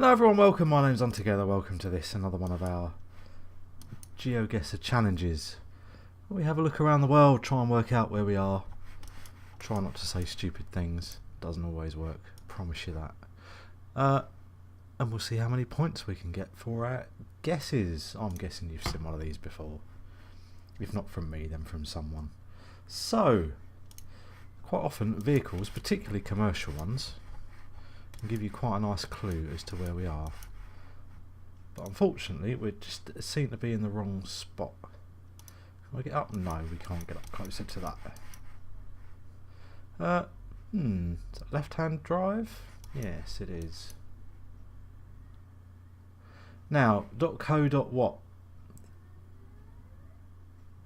Hello everyone, welcome, my name's Untogether, welcome to this, another one of our Geoguessr challenges. We have a look around the world, try and work out where we are. Try not to say stupid things, doesn't always work, promise you that. And we'll see how many points we can get for our guesses. I'm guessing you've seen one of these before. If not from me, then from someone. So, quite often vehicles, particularly commercial ones, can give you quite a nice clue as to where we are. But unfortunately, we just seem to be in the wrong spot. Can we get up? No, we can't get up closer to that. Is that left-hand drive? Yes, it is. Now, .co.what?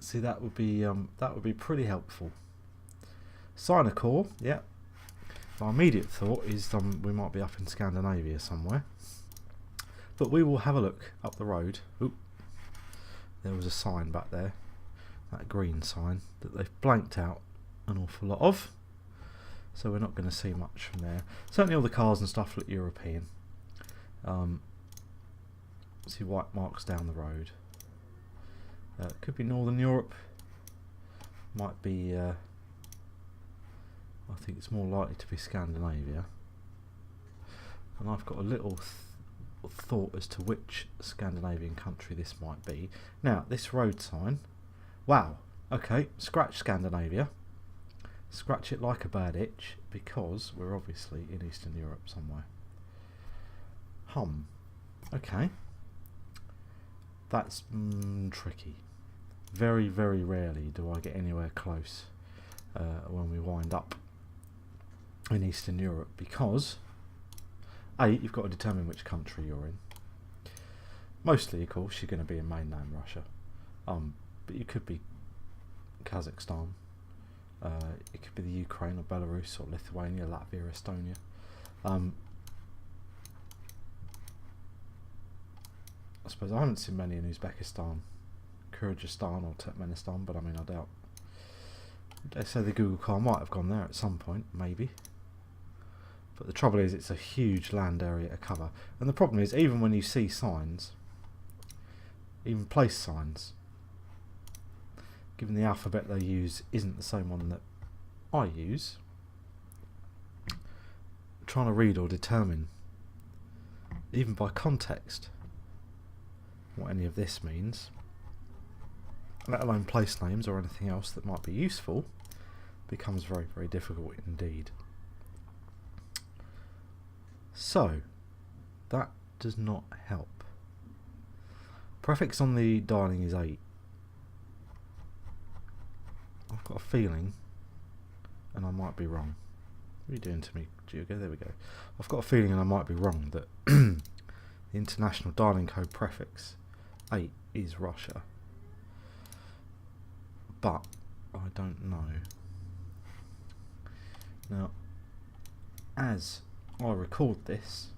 See, that would be pretty helpful. Sinocore, yeah. My immediate thought is we might be up in Scandinavia somewhere. But we will have a look up the road. Oop, there was a sign back there, that green sign, that they've blanked out an awful lot of. So we're not going to see much from there. Certainly all the cars and stuff look European. See white marks down the road. Could be Northern Europe. Might be... I think it's more likely to be Scandinavia. And I've got a little thought as to which Scandinavian country this might be. Now, this road sign. Wow. Okay, scratch Scandinavia. Scratch it like a bad itch, because we're obviously in Eastern Europe somewhere. Okay. That's tricky. Very, very rarely do I get anywhere close when we wind up in Eastern Europe, because you've got to determine which country you're in. Mostly, of course, you're going to be in mainland Russia, but you could be Kazakhstan, it could be the Ukraine or Belarus or Lithuania, Latvia, Estonia. I suppose I haven't seen many in Uzbekistan, Kyrgyzstan or Turkmenistan, but I mean, I doubt. They say the Google car might have gone there at some point, maybe. But the trouble is, it's a huge land area to cover. And the problem is, even when you see signs, even place signs, given the alphabet they use isn't the same one that I use, trying to read or determine, even by context, what any of this means, let alone place names or anything else that might be useful, becomes very, very difficult indeed. So, that does not help. Prefix on the dialing is 8. I've got a feeling, and I might be wrong. What are you doing to me, Geoguessr? There we go. I've got a feeling, and I might be wrong, that the international dialing code prefix 8 is Russia. But I don't know. Now, as I record this,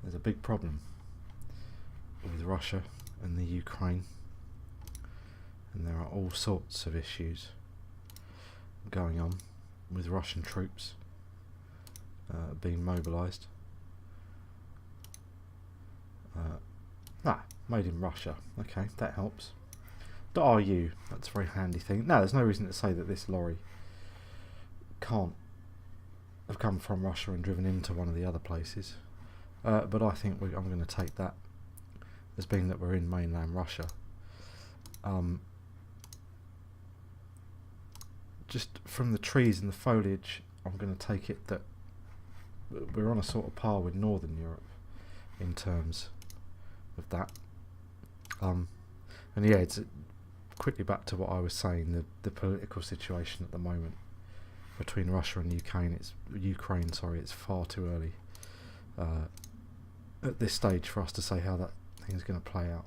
there's a big problem with Russia and the Ukraine, and there are all sorts of issues going on with Russian troops being mobilised. Made in Russia. Okay, that helps. .ru, that's a very handy thing. No, there's no reason to say that this lorry can't have come from Russia and driven into one of the other places. But I think I'm going to take that as being that we're in mainland Russia. Just from the trees and the foliage, I'm going to take it that we're on a sort of par with Northern Europe in terms of that. And yeah, it's quickly back to what I was saying, the political situation at the moment between Russia and Ukraine. It's far too early at this stage for us to say how that thing's going to play out.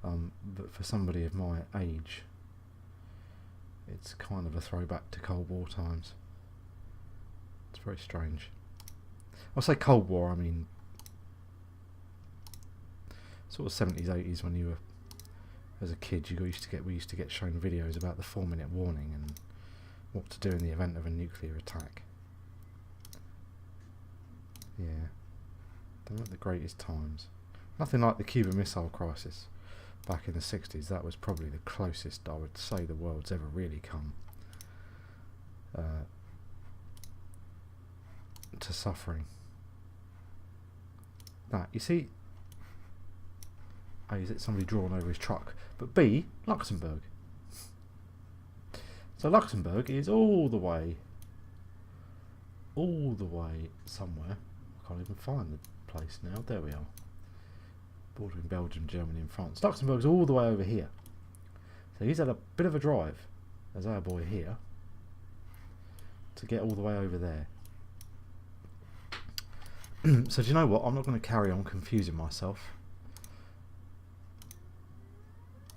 But for somebody of my age, it's kind of a throwback to Cold War times. It's very strange. I'll say Cold War, I mean sort of 70s, 80s, when you were, as a kid, we used to get shown videos about the 4-minute warning and what to do in the event of a nuclear attack. Yeah. They weren't the greatest times. Nothing like the Cuban Missile Crisis back in the 60s. That was probably the closest I would say the world's ever really come to suffering. Now, you see, A, is it somebody drawn over his truck? But B, Luxembourg. So Luxembourg is all the way somewhere. I can't even find the place now. There we are. Bordering Belgium, Germany and France. Luxembourg's all the way over here. So he's had a bit of a drive, as our boy here, to get all the way over there. So do you know what? I'm not going to carry on confusing myself.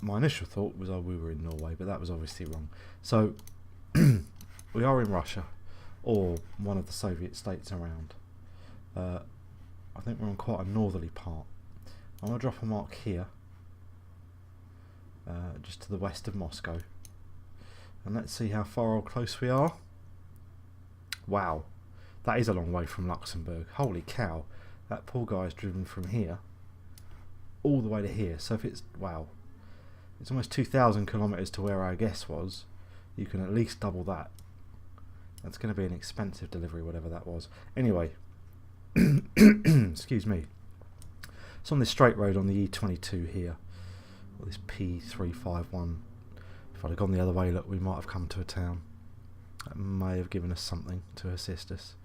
My initial thought was, oh, we were in Norway, but that was obviously wrong. So we are in Russia, or one of the Soviet states around. I think we're on quite a northerly part. I'm going to drop a mark here, just to the west of Moscow, and let's see how far or close we are. Wow, that is a long way from Luxembourg. Holy cow, that poor guy's driven from here all the way to here. So if it's, wow, it's almost 2,000 kilometres to where our guess was. You can at least double that. That's going to be an expensive delivery, whatever that was. Anyway, excuse me. It's on this straight road on the E22 here, or this P351. If I'd have gone the other way, look, we might have come to a town. That may have given us something to assist us.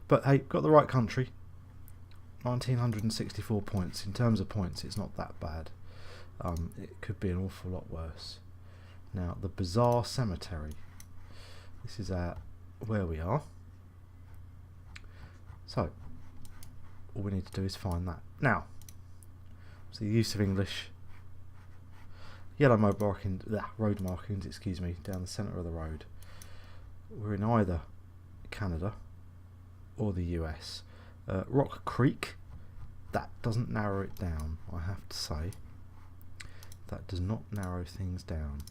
But hey, got the right country. 1964 points. In terms of points, it's not that bad. It could be an awful lot worse. Now, the Bizarre Cemetery. This is where we are. So, all we need to do is find that. Now, so the use of English. Yellow road markings, excuse me, down the centre of the road. We're in either Canada or the US. Rock Creek, that doesn't narrow it down, I have to say. That does not narrow things down.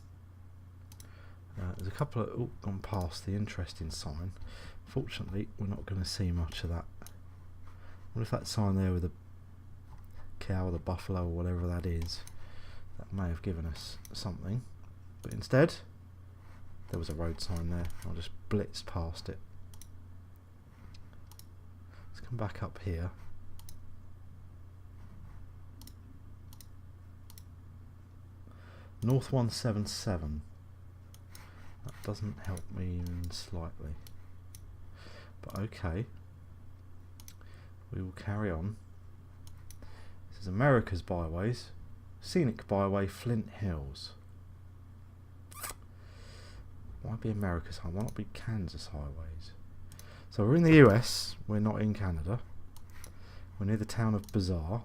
There's a couple of gone past the interesting sign. Fortunately, we're not going to see much of that. What if that sign there with the cow or the buffalo or whatever that is, that may have given us something. But instead, there was a road sign there. I just blitzed past it. Let's come back up here. North 177. That doesn't help me even slightly. But okay. We will carry on. This is America's Byways. Scenic Byway, Flint Hills. Why be America's Highway? Why not be Kansas Highways? So we're in the US. We're not in Canada. We're near the town of Bizarre.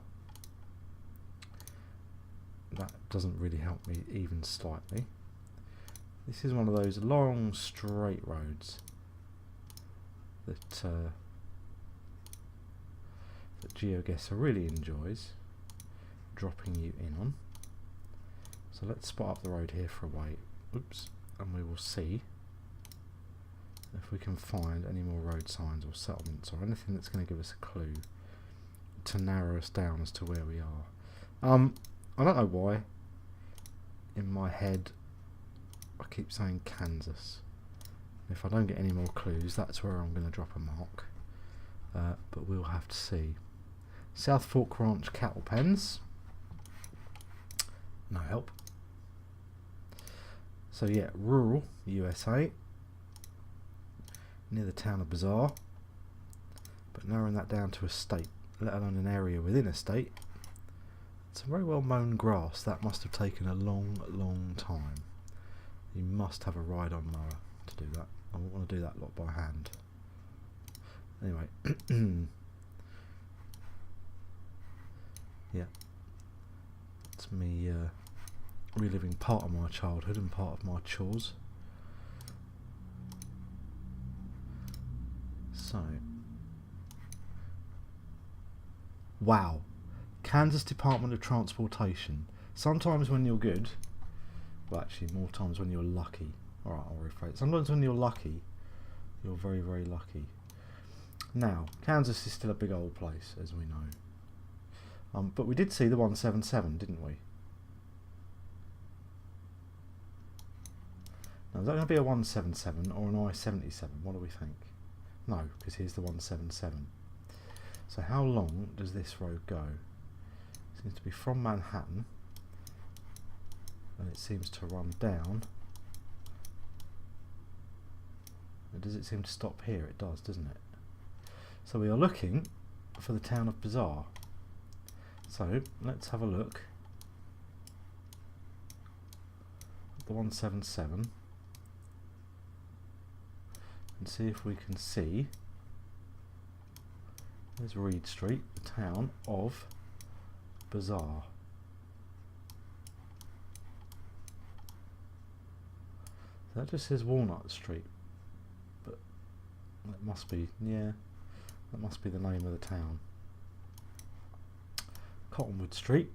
That doesn't really help me even slightly. This is one of those long straight roads that Geoguessr really enjoys dropping you in on. So let's spot up the road here for a wait. Oops, and we will see if we can find any more road signs or settlements or anything that's going to give us a clue to narrow us down as to where we are. I don't know why in my head I keep saying Kansas. If I don't get any more clues, that's where I'm going to drop a mark. But we'll have to see. South Fork Ranch Cattle Pens. No help. So yeah, rural USA. Near the town of Bizarre. But narrowing that down to a state, let alone an area within a state. It's a very well mown grass. That must have taken a long time. You must have a ride-on mower to do that. I won't want to do that lot by hand. Anyway, yeah, it's me reliving part of my childhood and part of my chores. So, wow, Kansas Department of Transportation. Sometimes when you're good, well actually more times when you're lucky. Alright, I'll rephrase. Sometimes when you're lucky, you're very lucky. Now, Kansas is still a big old place, as we know. But we did see the 177, didn't we? Now, is that going to be a 177 or an I-77? What do we think? No, because here's the 177. So how long does this road go? It seems to be from Manhattan, and it seems to run down. And does it seem to stop here? It does, doesn't it? So we are looking for the town of Bazaar. So let's have a look at the 177 and see if we can see. There's Reed Street, the town of Bazaar. So that just says Walnut Street, but that must be, yeah, that must be the name of the town. Cottonwood Street,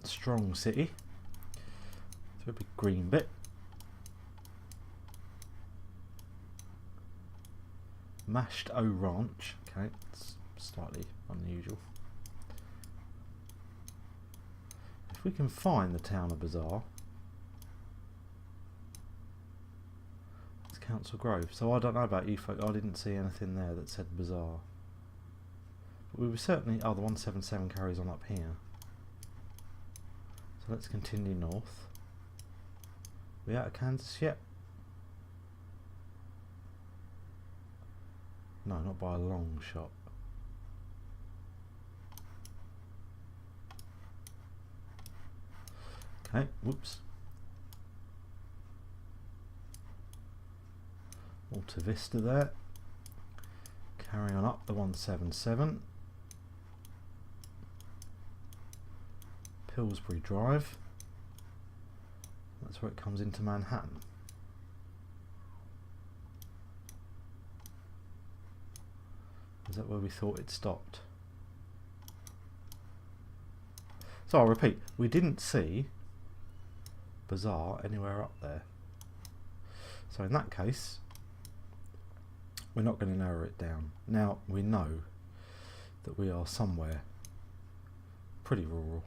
Strong City, so a big green bit. Mashed O Ranch, okay, it's slightly unusual. If we can find the town of Bazaar, it's Council Grove. So I don't know about you folk, I didn't see anything there that said Bazaar. But we were certainly, oh, the 177 carries on up here. So let's continue north. We out of Kansas yet? No, not by a long shot. Okay, whoops. Alta Vista there. Carrying on up the 177. Pillsbury Drive. That's where it comes into Manhattan. Is that where we thought it stopped? So I'll repeat, we didn't see Bazaar anywhere up there. So in that case, we're not going to narrow it down. Now we know that we are somewhere pretty rural.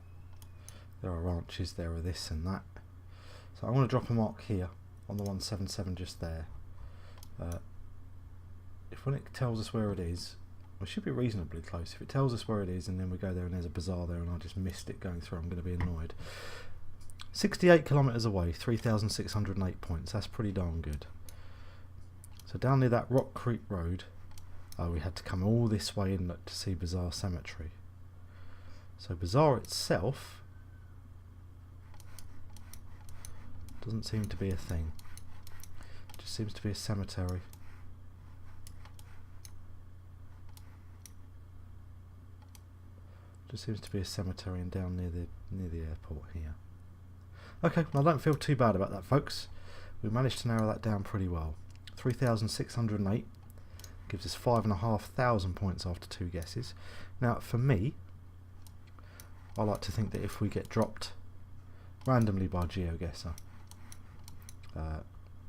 There are ranches, there are this and that. So I'm going to drop a mark here on the 177 just there. If when it tells us where it is, we should be reasonably close. If it tells us where it is and then we go there and there's a bazaar there and I just missed it going through, I'm going to be annoyed. 68 kilometres away, 3,608 points. That's pretty darn good. So down near that Rock Creek Road, we had to come all this way in to see Bazaar Cemetery. So Bazaar itself doesn't seem to be a thing. It just seems to be a cemetery. Just seems to be a cemetery and down near the airport here. Okay, well, I don't feel too bad about that, folks. We managed to narrow that down pretty well. 3,608 gives us 5,500 points after 2 guesses. Now, for me, I like to think that if we get dropped randomly by Geoguessr,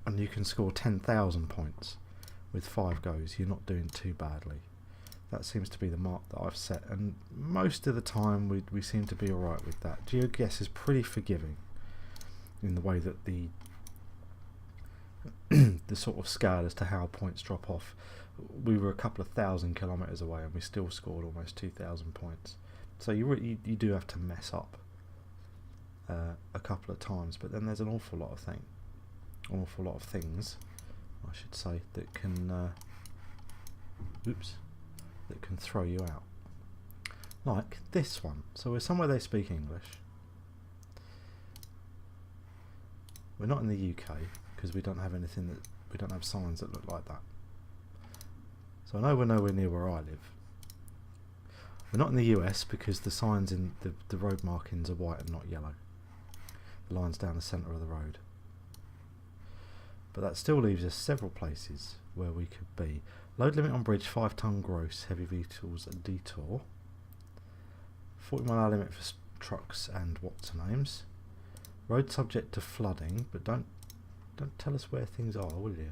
and you can score 10,000 points with 5 goes, you're not doing too badly. That seems to be the mark that I've set, and most of the time we seem to be alright with that. Geoguessr is pretty forgiving in the way that the the sort of scale as to how points drop off. We were a couple of thousand kilometres away and we still scored almost 2,000 points. So you do have to mess up a couple of times, but then there's an awful lot of things, I should say, that can that can throw you out. Like this one. So we're somewhere they speak English. We're not in the UK because we don't have anything that we don't have signs that look like that. So I know we're nowhere near where I live. We're not in the US because the signs in the road markings are white and not yellow. The line's down the centre of the road. But that still leaves us several places where we could be. Load limit on bridge 5 ton gross, heavy vehicles and detour. 40 mile hour limit for trucks and what's-her-names. Road subject to flooding, but don't tell us where things are, will you?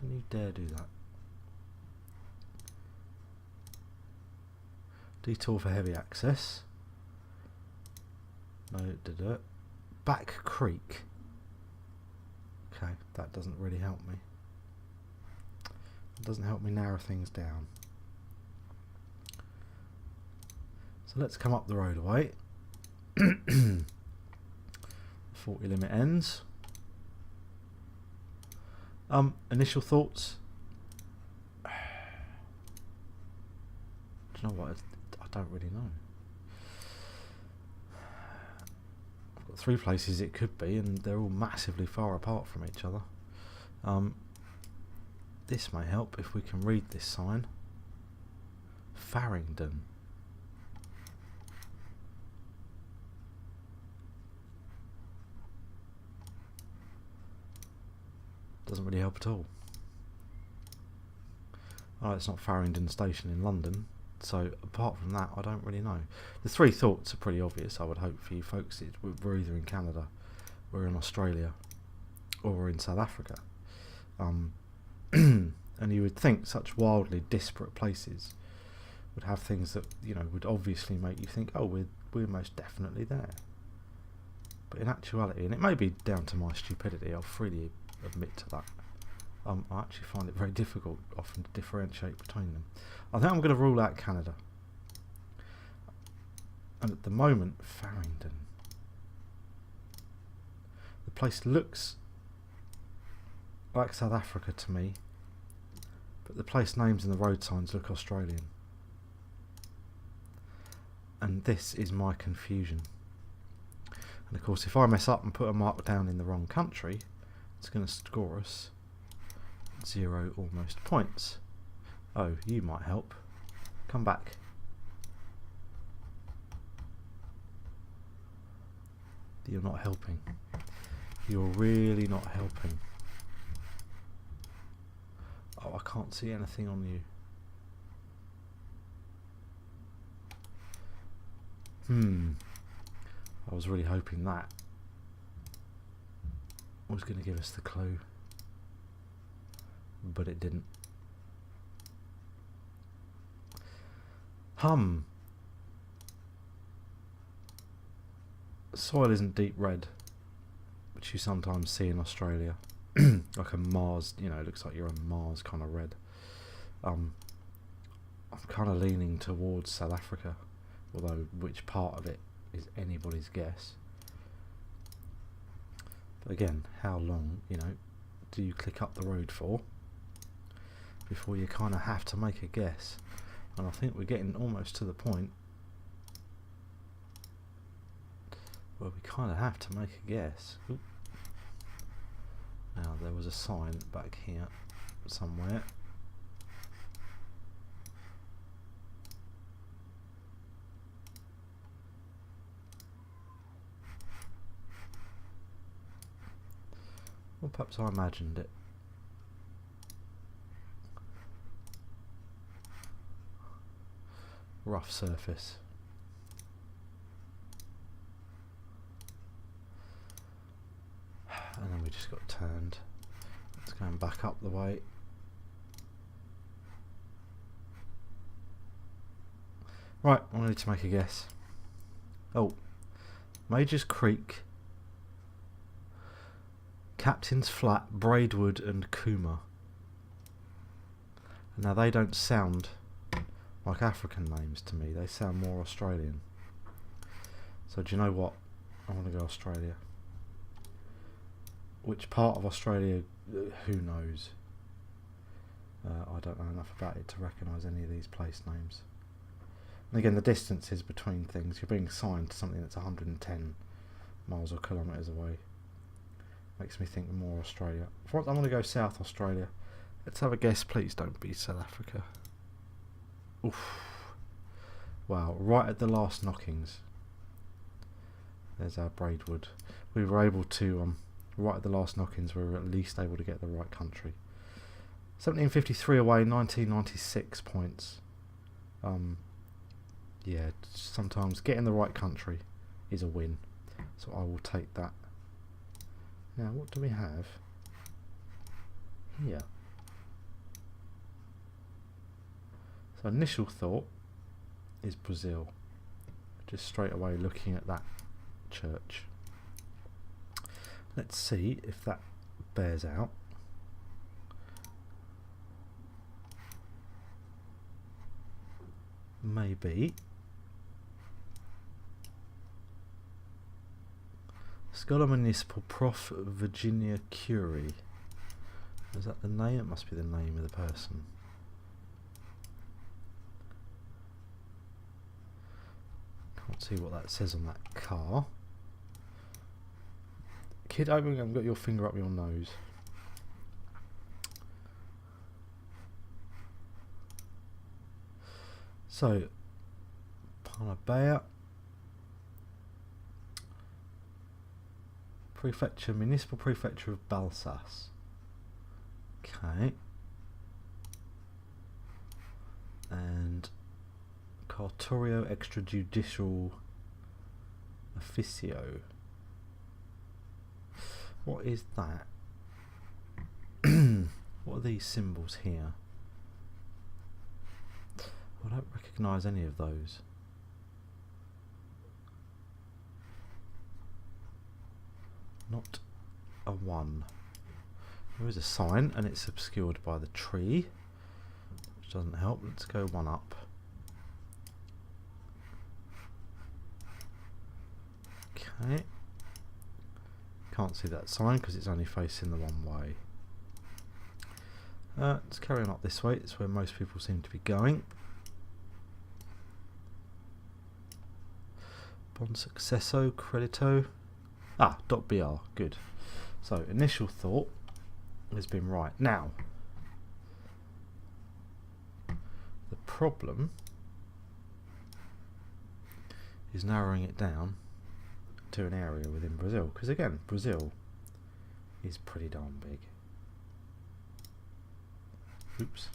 Don't you dare do that. Detour for heavy access. No, Back Creek. Okay, that doesn't really help me. It doesn't help me narrow things down. So let's come up the road away. 40 limit ends. Initial thoughts. Do you know what? I don't really know. I've got 3 places it could be, and they're all massively far apart from each other. This may help if we can read this sign. Farringdon. Doesn't really help at all. Oh, it's not Farringdon Station in London. So apart from that, I don't really know. The 3 thoughts are pretty obvious, I would hope for you folks. We're either in Canada, we're in Australia, or we're in South Africa. And you would think such wildly disparate places would have things that, you know, would obviously make you think, oh, we're most definitely there. But in actuality, and it may be down to my stupidity, I'll freely admit to that, I actually find it very difficult often to differentiate between them. I think I'm going to rule out Canada. And at the moment, Farringdon. The place looks like South Africa to me, but the place names and the road signs look Australian. And this is my confusion. And of course, if I mess up and put a mark down in the wrong country, it's going to score us 0 almost points. Oh, you might help. Come back. You're not helping. You're really not helping. Oh, I can't see anything on you. I was really hoping that was going to give us the clue, but it didn't. Soil isn't deep red, which you sometimes see in Australia. Like a Mars, you know, it looks like you're on Mars kind of red. I'm kind of leaning towards South Africa, although which part of it is anybody's guess. But again, how long, you know, do you click up the road for before you kind of have to make a guess? And I think we're getting almost to the point where we kind of have to make a guess. Oop. Now there was a sign back here somewhere. Or perhaps I imagined it. Rough surface. And then we just got turned. It's going back up the way. Right, I need to make a guess. Oh, Major's Creek, Captain's Flat, Braidwood and Cooma. Now they don't sound like African names to me, they sound more Australian. So do you know what? I want to go Australia. Which part of Australia, who knows? I don't know enough about it to recognise any of these place names. And again, the distances between things, you're being signed to something that's 110 miles or kilometres away. Makes me think more Australia. I'm going to go South Australia. Let's have a guess, please don't be South Africa. Oof. Wow, right at the last knockings. There's our Braidwood. We were able to, right at the last knockings, we were at least able to get the right country. 1753 away, 1996 points. Yeah, sometimes getting the right country is a win. So I will take that. Now, what do we have here? So initial thought, is Brazil. Just straight away looking at that church. Let's see if that bears out. Maybe. Scholar Municipal Prof. Virginia Curie. Is that the name? It must be the name of the person. Can't see what that says on that car. Kid, I haven't got your finger up your nose. So, Panabea. Prefecture, Municipal Prefecture of Balsas. Okay. And Cartorio Extrajudicial Officio. What is that? What are these symbols here? I don't recognise any of those. Not a one. There is a sign and it's obscured by the tree, which doesn't help. Let's go one up. Okay. Can't see that sign because it's only facing the one way. Let's carry on up this way. It's where most people seem to be going. Bon successo, credito. Ah, .br, good. So, initial thought has been right. Now, the problem is narrowing it down to an area within Brazil, because again, Brazil is pretty darn big. Oops.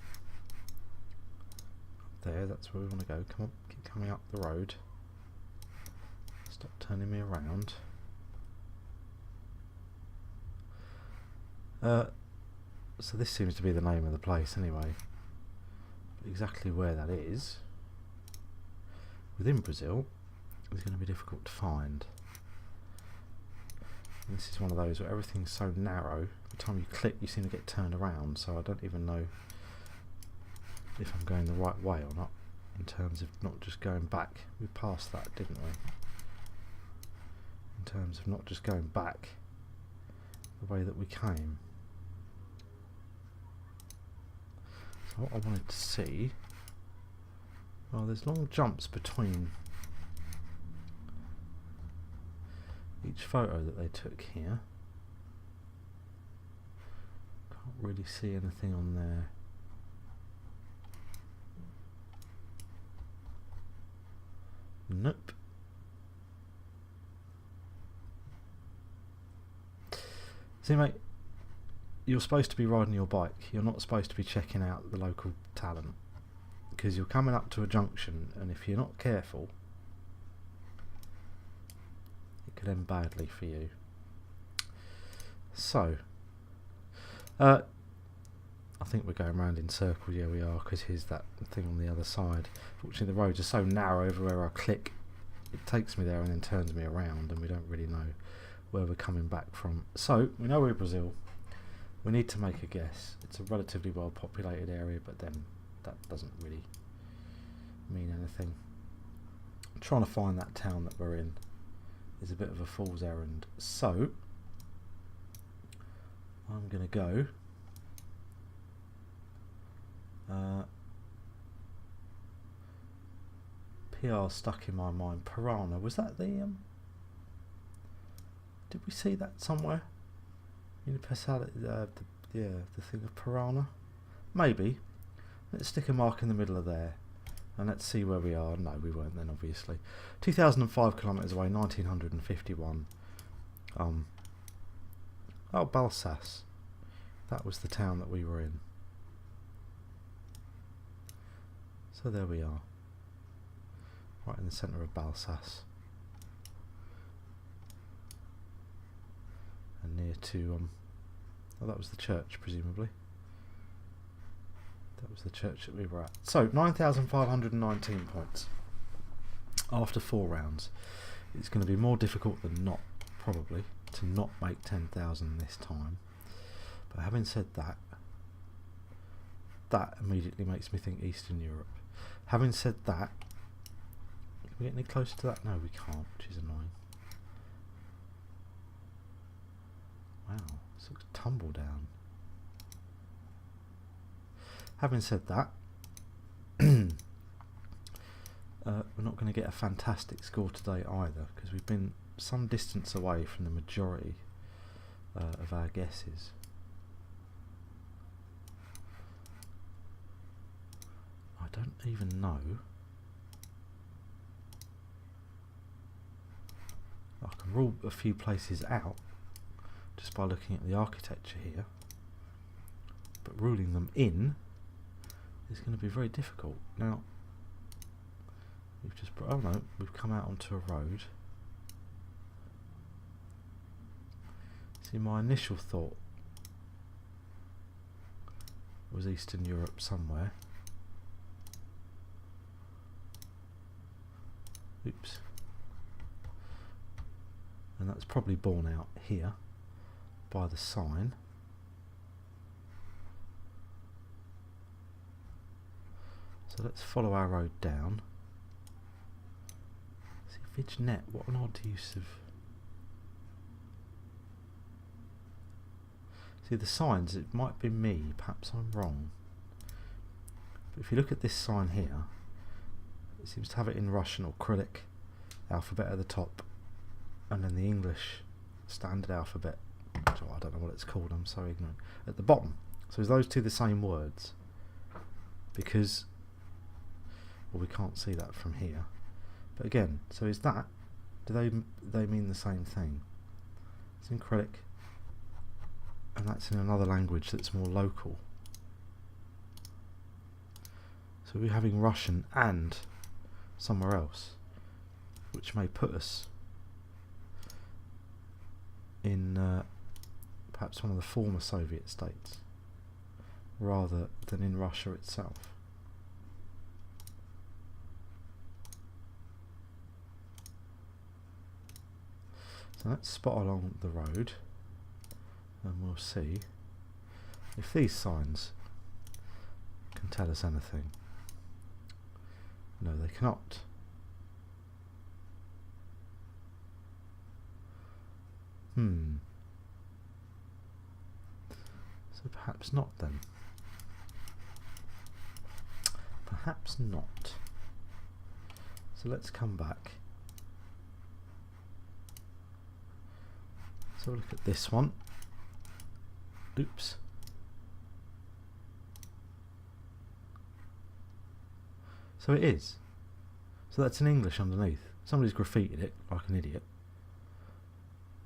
Up there, that's where we want to go. Come on, keep coming up the road. Stop turning me around. So this seems to be the name of the place anyway. But exactly where that is within Brazil is going to be difficult to find. And this is one of those where everything's so narrow, every time you click you seem to get turned around, so I don't even know if I'm going the right way or not, in terms of not just going back. We passed that, didn't we? In terms of not just going back the way that we came. So what I wanted to see, well, there's long jumps between each photo that they took here. Can't really see anything on there. Nope. See, mate, you're supposed to be riding your bike. You're not supposed to be checking out the local talent, because you're coming up to a junction, and if you're not careful, it could end badly for you. So, I think we're going round in circles. Yeah, we are, because here's that thing on the other side. Fortunately, the roads are so narrow. Everywhere I click, it takes me there and then turns me around, and we don't really know where we're coming back from. So, we know we're in Brazil. We need to make a guess. It's a relatively well populated area, but then that doesn't really mean anything. Trying to find that town that we're in is a bit of a fool's errand. So, I'm going to go PR stuck in my mind. Piranha. Was that the did we see that somewhere? Universality, the thing of Piranha? Maybe. Let's stick a mark in the middle of there. And let's see where we are. No, we weren't then, obviously. 2005 kilometres away, 1951. Oh, Balsas. That was the town that we were in. So there we are. Right in the centre of Balsas. And near to, oh, that was the church, presumably. That was the church that we were at. So, 9,519 points. after 4 rounds, it's going to be more difficult than not, probably, to not make 10,000 this time. But having said that, that immediately makes me think Eastern Europe. Having said that, can we get any closer to that? No, we can't, which is annoying. Wow, this looks tumble down. Having said that, we're not going to get a fantastic score today either, because we've been some distance away from the majority of our guesses. I don't even know. I can rule a few places out just by looking at the architecture here, but ruling them in is going to be very difficult. Now, we've just oh no, we've come out onto a road. See, my initial thought was Eastern Europe somewhere. Oops. And that's probably borne out here by the sign. So let's follow our road down. See, Vignet, what an odd use of... See, the signs, it might be me, perhaps I'm wrong. But if you look at this sign here, it seems to have it in Russian or Cyrillic alphabet at the top, and then the English standard alphabet, which I don't know what it's called, I'm so ignorant, at the bottom. So is those two the same words? Because, well, we can't see that from here. But again, so is that, do they mean the same thing? It's in Cyrillic, and that's in another language that's more local. So we're having Russian and somewhere else, which may put us in perhaps one of the former Soviet states rather than in Russia itself. So let's spot along the road and we'll see if these signs can tell us anything. No, they cannot. So perhaps not then. Perhaps not. So let's come back. So look at this one. Oops. So it is. So that's in English underneath. Somebody's graffitied it like an idiot.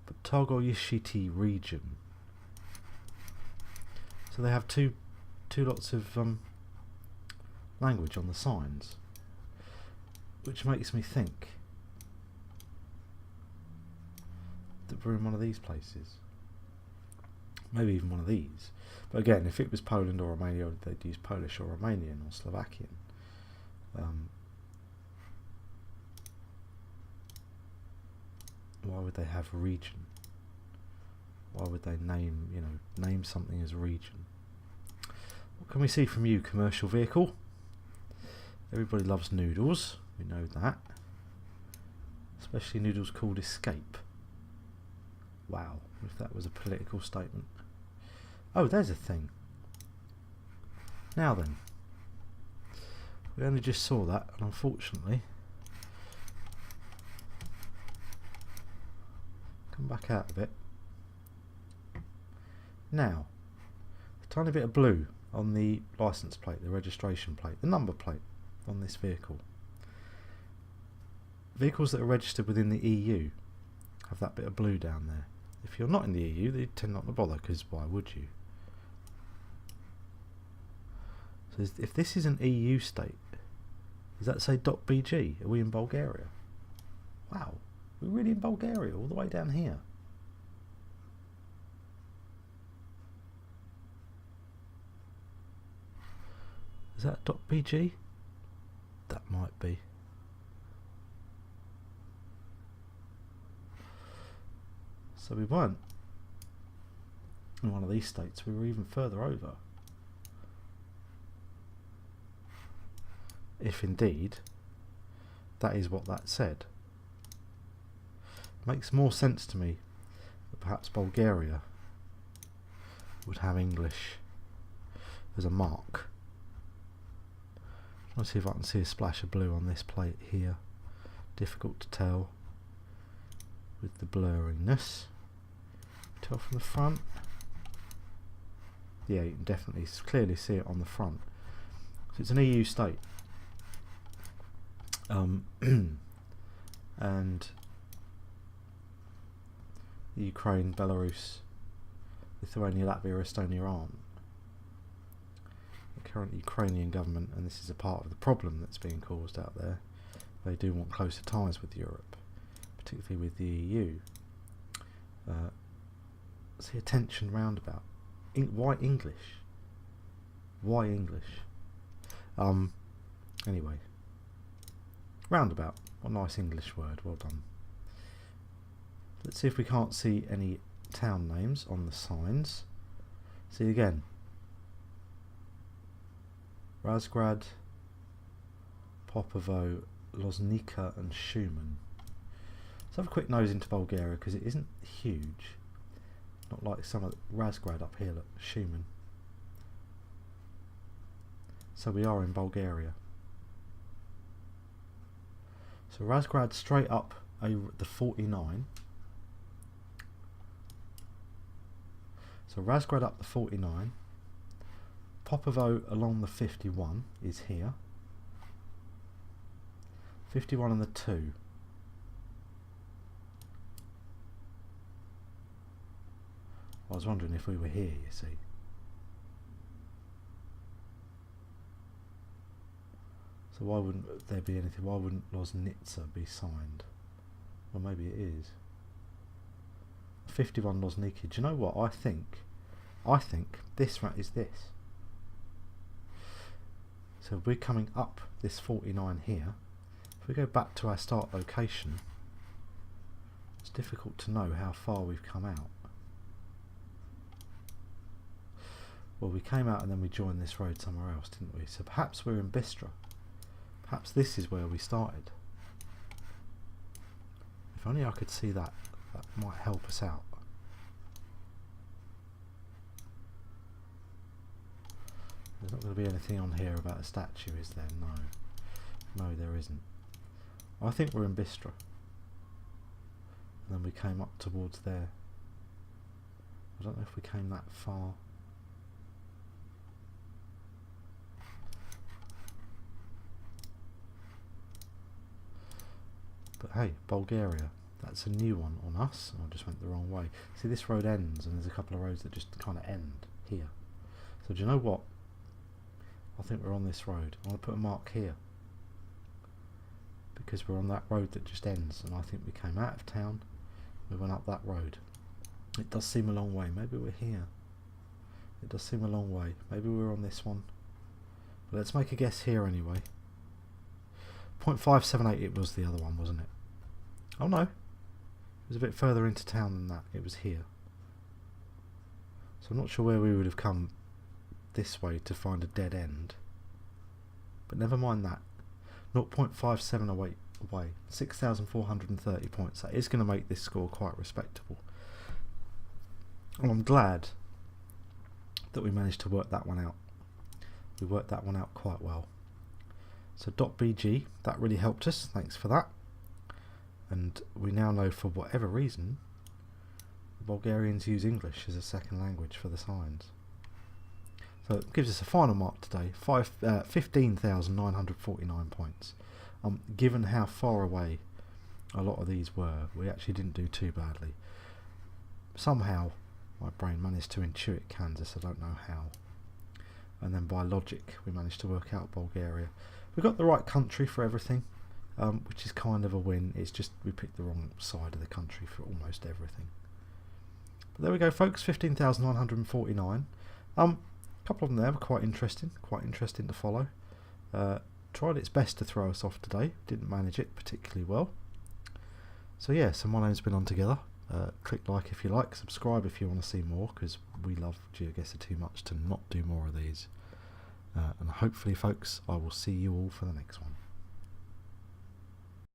But Togoyashiti region. So they have two lots of language on the signs, which makes me think that we're in one of these places. Maybe even one of these. But again, if it was Poland or Romania, they'd use Polish or Romanian or Slovakian. Why would they have region? Why would they name something as region? What can we see from you? Commercial vehicle. Everybody loves noodles. We know that. Especially noodles called Escape. Wow, if that was a political statement. Oh, there's a thing. Now then. We only just saw that, and unfortunately... Come back out a bit. Now, a tiny bit of blue on the license plate, the registration plate, the number plate on this vehicle. Vehicles that are registered within the EU have that bit of blue down there. If you're not in the EU, they tend not to bother, because why would you? So if this is an EU state, does that say .bg? Are we in Bulgaria? Wow, we're really in Bulgaria, all the way down here. Is that .bg? That might be. So we weren't in one of these states, we were even further over. If indeed that is what that said. Makes more sense to me that perhaps Bulgaria would have English as a mark. Let's see if I can see a splash of blue on this plate here. Difficult to tell with the blurriness. Tell from the front. Yeah, you can definitely clearly see it on the front. So it's an EU state. And Ukraine, Belarus, Lithuania, Latvia, Estonia aren't. The current Ukrainian government, and this is a part of the problem that's being caused out there, they do want closer ties with Europe, particularly with the EU. See a tension roundabout. Why English? Why English? Anyway. Roundabout. What a nice English word. Well done. Let's see if we can't see any town names on the signs. See again. Razgrad, Popovo, Loznica and Shumen. Let's have a quick nose into Bulgaria because it isn't huge. Not like some of the Razgrad up here, look, Shumen. So we are in Bulgaria. So Razgrad straight up the 49. So Razgrad up the 49. Popovo along the 51 is here. 51 and the 2. I was wondering if we were here, you see. So why wouldn't there be anything? Why wouldn't Loznica be signed? Well, maybe it is. 51 Loznica. Do you know what? I think this is this. So we're coming up this 49 here. If we go back to our start location, it's difficult to know how far we've come out. Well, we came out and then we joined this road somewhere else, didn't we? So perhaps we're in Bistra. Perhaps this is where we started. If only I could see that. That might help us out. There's not going to be anything on here about a statue, is there? No. No, there isn't. I think we're in Bistra. And then we came up towards there. I don't know if we came that far. But hey, Bulgaria, that's a new one on us. I just went the wrong way. See, this road ends, and there's a couple of roads that just kind of end here. So do you know what? I think we're on this road. I want to put a mark here. Because we're on that road that just ends, and I think we came out of town, we went up that road. It does seem a long way. Maybe we're here. It does seem a long way. Maybe we're on this one. But let's make a guess here anyway. 0.578 it was the other one, wasn't it? Oh no. It was a bit further into town than that. It was here. So I'm not sure where we would have come this way to find a dead end. But never mind that. 0.578 away. 6,430 points. That is going to make this score quite respectable. And I'm glad that we managed to work that one out. We worked that one out quite well. So .bg, that really helped us, thanks for that. And we now know, for whatever reason, the Bulgarians use English as a second language for the signs. So it gives us a final mark today, 15,949 points. Given how far away a lot of these were, we actually didn't do too badly. Somehow my brain managed to intuit Kansas, I don't know how. And then by logic we managed to work out Bulgaria. We got the right country for everything, which is kind of a win. It's just we picked the wrong side of the country for almost everything. But there we go, folks, 15,949. A couple of them there were quite interesting to follow. Tried its best to throw us off today, didn't manage it particularly well. So yeah, so my name's been on together. Click like if you like, subscribe if you want to see more, because we love Geoguessr too much to not do more of these. And hopefully, folks, I will see you all for the next one.